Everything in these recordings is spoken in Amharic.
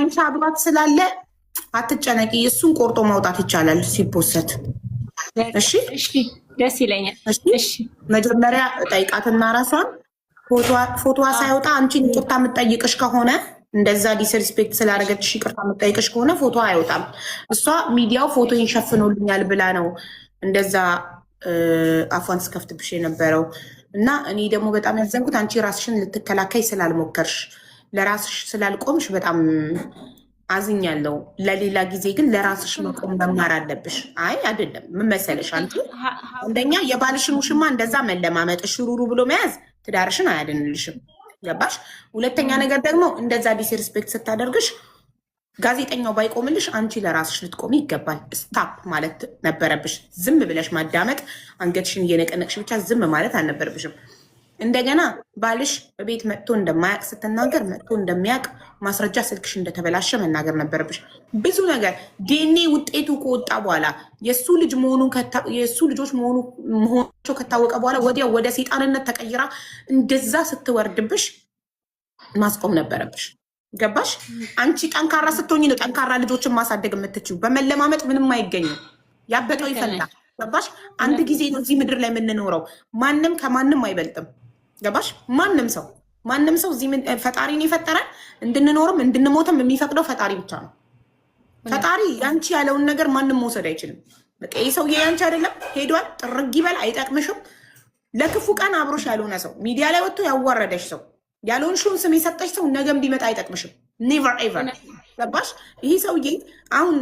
አንቺ አብሯት ስላለ አትጨነቂ። እሱን ቆርጦ ማውጣት ይቻላል ሲፖሰት። እሺ እሺ፣ ደስ ይለኛል። እሺ መጀመሪያ ጠይቃትና ራሷን ፎቶዋ ሳይወጣ አንቺን ይቅርታ የምትጠይቅሽ ከሆነ እንደዛ ዲስሪስፔክት ስላደረገችሽ ይቅርታ የምትጠይቅሽ ከሆነ ፎቶ አይወጣም። እሷ ሚዲያው ፎቶ ይንሸፍኖልኛል ብላ ነው እንደዛ አፏን ስከፍትብሽ የነበረው። እና እኔ ደግሞ በጣም ያዘንኩት አንቺ ራስሽን ልትከላከይ ስላልሞከርሽ ለራስሽ ስላልቆምሽ በጣም አዝኛለሁ። ለሌላ ጊዜ ግን ለራስሽ መቆም መማር አለብሽ። አይ አይደለም ምን መሰለሽ፣ አንቺ አንደኛ የባልሽን ውሽማ እንደዛ መለማመጥ ሽሩሩ ብሎ መያዝ ትዳርሽን አያድንልሽም። ገባሽ? ሁለተኛ ነገር ደግሞ እንደዛ ዲስሪስፔክት ስታደርግሽ ጋዜጠኛው ባይቆምልሽ አንቺ ለራስሽ ልትቆሚ ይገባል። ስታፕ ማለት ነበረብሽ። ዝም ብለሽ ማዳመጥ፣ አንገትሽን እየነቀነቅሽ ብቻ ዝም ማለት አልነበረብሽም። እንደገና ባልሽ ቤት መጥቶ እንደማያውቅ ስትናገር መጥቶ እንደሚያውቅ ማስረጃ ስልክሽ እንደተበላሸ መናገር ነበረብሽ። ብዙ ነገር ዲኤንኤ ውጤቱ ከወጣ በኋላ የእሱ ልጅ የእሱ ልጆች መሆናቸው ከታወቀ በኋላ ወዲያው ወደ ሴጣንነት ተቀይራ እንደዛ ስትወርድብሽ ማስቆም ነበረብሽ። ገባሽ? አንቺ ጠንካራ ስትሆኝ ነው ጠንካራ ልጆችን ማሳደግ የምትችው። በመለማመጥ ምንም አይገኝም። ያበጠው ይፈላል። ገባሽ? አንድ ጊዜ ነው እዚህ ምድር ላይ የምንኖረው። ማንም ከማንም አይበልጥም። ገባሽ? ማንም ሰው እዚህ ፈጣሪን ይፈጠራል። እንድንኖርም እንድንሞትም የሚፈቅደው ፈጣሪ ብቻ ነው። ፈጣሪ ያንቺ ያለውን ነገር ማንም መውሰድ አይችልም። በቃ ይህ ሰውዬ ያንቺ አይደለም፣ ሄዷል፣ ጥርግ ይበል፣ አይጠቅምሽም። ለክፉ ቀን አብሮሽ ያልሆነ ሰው፣ ሚዲያ ላይ ወጥቶ ያዋረደሽ ሰው፣ ያልሆንሽውን ስም የሰጠሽ ሰው ነገም ቢመጣ አይጠቅምሽም። ኔቨር ኤቨር። ገባሽ? ይህ ሰውዬ አሁን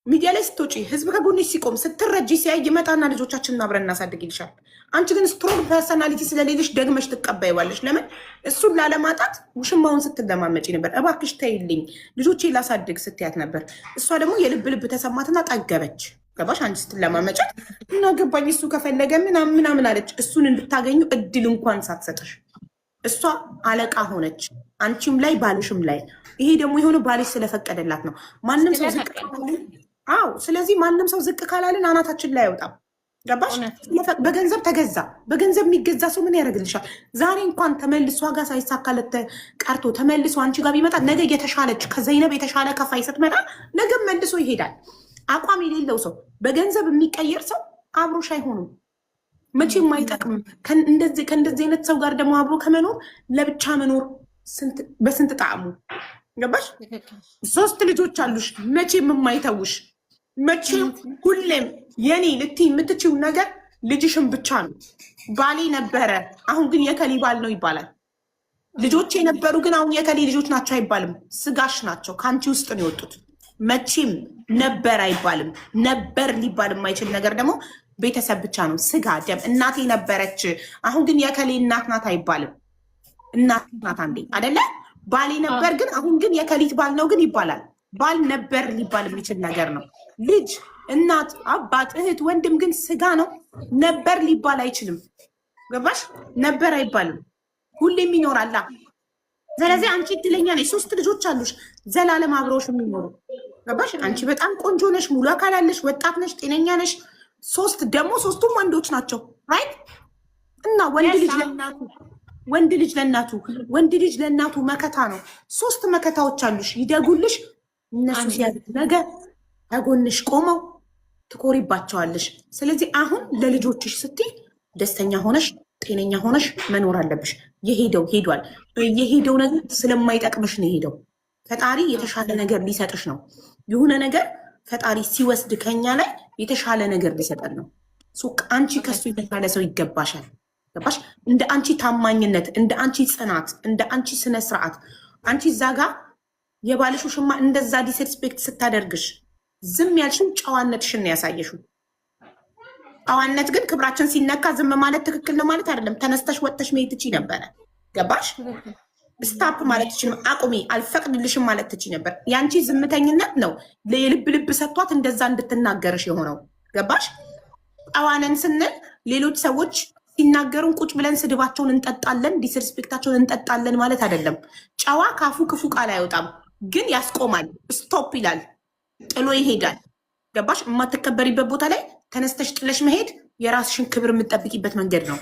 ሚዲያ ላይ ስትወጪ ህዝብ ከጎንሽ ሲቆም ስትረጂ ሲያይ ይመጣና ልጆቻችንን አብረን እናሳድግ ይልሻል። አንቺ ግን ስትሮንግ ፐርሰናሊቲ ስለሌለሽ ደግመሽ ትቀበይዋለሽ። ለምን? እሱን ላለማጣት ውሽማውን ስትለማመጪ ነበር። እባክሽ ተይልኝ ልጆቼ ላሳድግ ስትያት ነበር። እሷ ደግሞ የልብ ልብ ተሰማትና ጠገበች። ገባሽ? አንቺ ስትለማመጫት እና ገባኝ እሱ ከፈለገ ምናምን አለች። እሱን እንድታገኙ እድል እንኳን ሳትሰጥሽ እሷ አለቃ ሆነች፣ አንቺም ላይ ባልሽም ላይ። ይሄ ደግሞ የሆነ ባልሽ ስለፈቀደላት ነው። ማንም ሰው ዝቅ አዎ። ስለዚህ ማንም ሰው ዝቅ ካላልን አናታችን ላይ አይወጣም። ገባሽ? በገንዘብ ተገዛ። በገንዘብ የሚገዛ ሰው ምን ያደርግልሻል? ዛሬ እንኳን ተመልሶ ጋር ሳይሳካለት ቀርቶ ተመልሶ አንቺ ጋር ቢመጣ ነገ የተሻለች ከዘይነብ የተሻለ ከፋይ ስትመጣ ነገም መልሶ ይሄዳል። አቋም የሌለው ሰው በገንዘብ የሚቀየር ሰው አብሮሽ አይሆኑም፣ መቼም አይጠቅምም። ከእንደዚህ አይነት ሰው ጋር ደግሞ አብሮ ከመኖር ለብቻ መኖር በስንት ጣዕሙ። ገባሽ? 3 ልጆች አሉሽ፣ መቼም የማይተውሽ መቼም ሁሌም የኔ ልትይ የምትችው ነገር ልጅሽን ብቻ ነው። ባሌ ነበረ አሁን ግን የከሌ ባል ነው ይባላል። ልጆች የነበሩ ግን አሁን የከሌ ልጆች ናቸው አይባልም። ስጋሽ ናቸው፣ ከአንቺ ውስጥ ነው የወጡት። መቼም ነበር አይባልም። ነበር ሊባል የማይችል ነገር ደግሞ ቤተሰብ ብቻ ነው፣ ስጋ ደም። እናቴ ነበረች አሁን ግን የከሌ እናት ናት አይባልም። እናት ናት አንዴ አደለ? ባሌ ነበር ግን አሁን ግን የከሊት ባል ነው ግን ይባላል። ባል ነበር ሊባል የሚችል ነገር ነው። ልጅ፣ እናት፣ አባት፣ እህት፣ ወንድም ግን ስጋ ነው። ነበር ሊባል አይችልም። ገባሽ? ነበር አይባልም። ሁሌም ይኖራላ። ስለዚህ አንቺ እድለኛ ነሽ። 3 ልጆች አሉሽ ዘላለም አብረውሽ የሚኖሩ። ገባሽ? አንቺ በጣም ቆንጆ ነሽ፣ ሙሉ አካል አለሽ፣ ወጣት ነሽ፣ ጤነኛ ነሽ። 3 ደግሞ 3ቱም ወንዶች ናቸው። ራይት? እና ወንድ ልጅ ለእናቱ መከታ ነው። 3 መከታዎች አሉሽ፣ ይደጉልሽ። እነሱ ሲያድግ ነገ ከጎንሽ ቆመው ትኮሪባቸዋለሽ። ስለዚህ አሁን ለልጆችሽ ስትይ ደስተኛ ሆነሽ ጤነኛ ሆነሽ መኖር አለብሽ። የሄደው ሄዷል። የሄደው ነገር ስለማይጠቅምሽ ነው የሄደው። ፈጣሪ የተሻለ ነገር ሊሰጥሽ ነው። የሆነ ነገር ፈጣሪ ሲወስድ ከኛ ላይ የተሻለ ነገር ሊሰጠን ነው። አንቺ ከሱ የተሻለ ሰው ይገባሻል። ገባሽ? እንደ አንቺ ታማኝነት፣ እንደ አንቺ ጽናት፣ እንደ አንቺ ስነስርዓት አንቺ እዛ ጋር የባልሽ ውሽማ እንደዛ ዲስሪስፔክት ስታደርግሽ ዝም ያልሽው ጨዋነትሽን ነው ያሳየሽው። ጨዋነት ግን ክብራችን ሲነካ ዝም ማለት ትክክል ነው ማለት አይደለም። ተነስተሽ ወጥተሽ መሄድ ትችይ ነበረ። ገባሽ? ስታፕ ማለት ትችይ፣ አቁሚ፣ አልፈቅድልሽም ማለት ትችይ ነበር። ያንቺ ዝምተኝነት ነው የልብ ልብ ሰጥቷት እንደዛ እንድትናገርሽ የሆነው። ገባሽ? ጨዋነን ስንል ሌሎች ሰዎች ሲናገሩን ቁጭ ብለን ስድባቸውን እንጠጣለን፣ ዲስሪስፔክታቸውን እንጠጣለን ማለት አይደለም። ጨዋ ካፉ ክፉ ቃል አይወጣም፣ ግን ያስቆማል። ስቶፕ ይላል፣ ጥሎ ይሄዳል። ገባሽ? የማትከበሪበት ቦታ ላይ ተነስተሽ ጥለሽ መሄድ የራስሽን ክብር የምትጠብቂበት መንገድ ነው።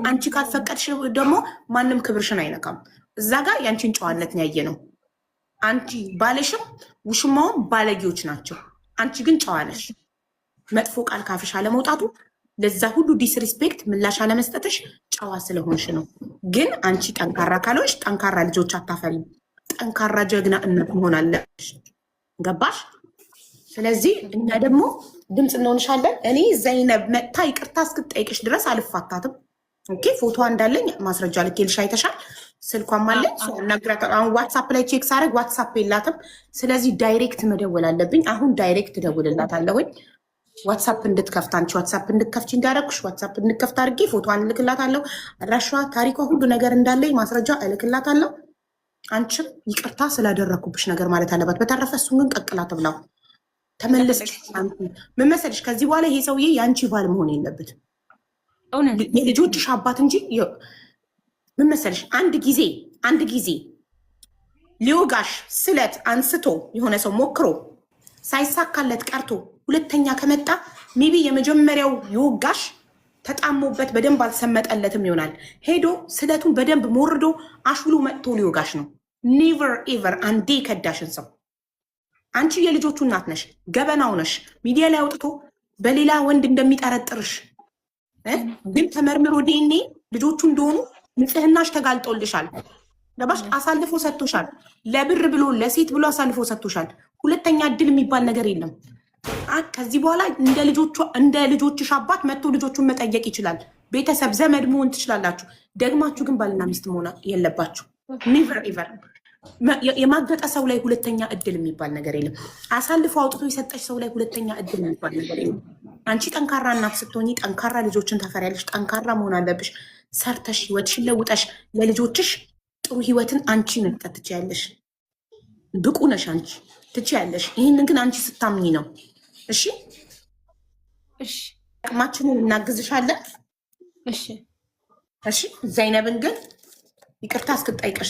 አንቺ ካልፈቀድሽ ደግሞ ማንም ክብርሽን አይነካም። እዛ ጋር ያንቺን ጨዋነት ያየ ነው። አንቺ ባለሽም ውሽማውም ባለጌዎች ናቸው። አንቺ ግን ጨዋ ነሽ። መጥፎ ቃል ካፍሽ አለመውጣቱ ለዛ ሁሉ ዲስሪስፔክት ምላሽ አለመስጠትሽ ጨዋ ስለሆንሽ ነው። ግን አንቺ ጠንካራ ካልሆንሽ ጠንካራ ልጆች አታፈሪም። ጠንካራ ጀግና እናት መሆን አለብሽ። ገባሽ? ስለዚህ እኛ ደግሞ ድምፅ እንሆንሻለን። እኔ ዘይነብ መጥታ ይቅርታ እስክትጠይቅሽ ድረስ አልፋታትም። ኦኬ፣ ፎቶ እንዳለኝ ማስረጃ ልኬልሽ አይተሻል። ስልኳም አለኝ። አሁን ዋትሳፕ ላይ ቼክ ሳደርግ ዋትሳፕ የላትም። ስለዚህ ዳይሬክት መደወል አለብኝ። አሁን ዳይሬክት እደውልላታለሁኝ። ዋትሳፕ እንድትከፍት አንቺ ዋትሳፕ እንድትከፍች እንዳደረግኩሽ ዋትሳፕ እንድትከፍት አድርጌ ፎቶዋን እልክላታለሁ። አድራሻዋ፣ ታሪኳ፣ ሁሉ ነገር እንዳለኝ ማስረጃ እልክላታለሁ። አንቺም ይቅርታ ስላደረግኩብሽ ነገር ማለት አለባት። በተረፈ እሱን ግን ቀቅላ ትብላው። ተመለስሽ። ምን መሰለሽ፣ ከዚህ በኋላ ይሄ ሰውዬ የአንቺ ባል መሆን የለበትም የልጆችሽ አባት እንጂ። ምን መሰለሽ፣ አንድ ጊዜ ሊወጋሽ ስለት አንስቶ የሆነ ሰው ሞክሮ ሳይሳካለት ቀርቶ ሁለተኛ ከመጣ ሜቢ የመጀመሪያው የወጋሽ ተጣሞበት በደንብ አልሰመጠለትም ይሆናል። ሄዶ ስለቱን በደንብ ሞርዶ አሽሎ መጥቶ ሊወጋሽ ነው። ኔቨር ኤቨር አንዴ ከዳሽን ሰው አንቺ የልጆቹ እናት ነሽ፣ ገበናው ነሽ። ሚዲያ ላይ አውጥቶ በሌላ ወንድ እንደሚጠረጥርሽ ግን ተመርምሮ ዲኤንኤ ልጆቹ እንደሆኑ ንጽህናሽ ተጋልጦልሻል። ገባሽ? አሳልፎ ሰጥቶሻል። ለብር ብሎ ለሴት ብሎ አሳልፎ ሰጥቶሻል። ሁለተኛ እድል የሚባል ነገር የለም። ከዚህ በኋላ እንደ ልጆችሽ አባት መጥቶ ልጆቹን መጠየቅ ይችላል። ቤተሰብ ዘመድ መሆን ትችላላችሁ። ደግማችሁ ግን ባልና ሚስት መሆን የለባችሁ። ኔቨር ኤቨር። የማገጠ ሰው ላይ ሁለተኛ እድል የሚባል ነገር የለም። አሳልፎ አውጥቶ የሰጠሽ ሰው ላይ ሁለተኛ እድል የሚባል ነገር የለም። አንቺ ጠንካራ እናት ስትሆኚ ጠንካራ ልጆችን ታፈሪያለሽ። ጠንካራ መሆን አለብሽ። ሰርተሽ ህይወትሽን ለውጠሽ ለልጆችሽ ጥሩ ህይወትን አንቺ መስጠት ትችያለሽ። ብቁ ነሽ አንቺ፣ ትችያለሽ። ይህንን ግን አንቺ ስታምኚ ነው። እሺ፣ አቅማችንን እናግዝሻለን። እሺ፣ ዘይነብን ግን ይቅርታ እስክትጠይቀሽ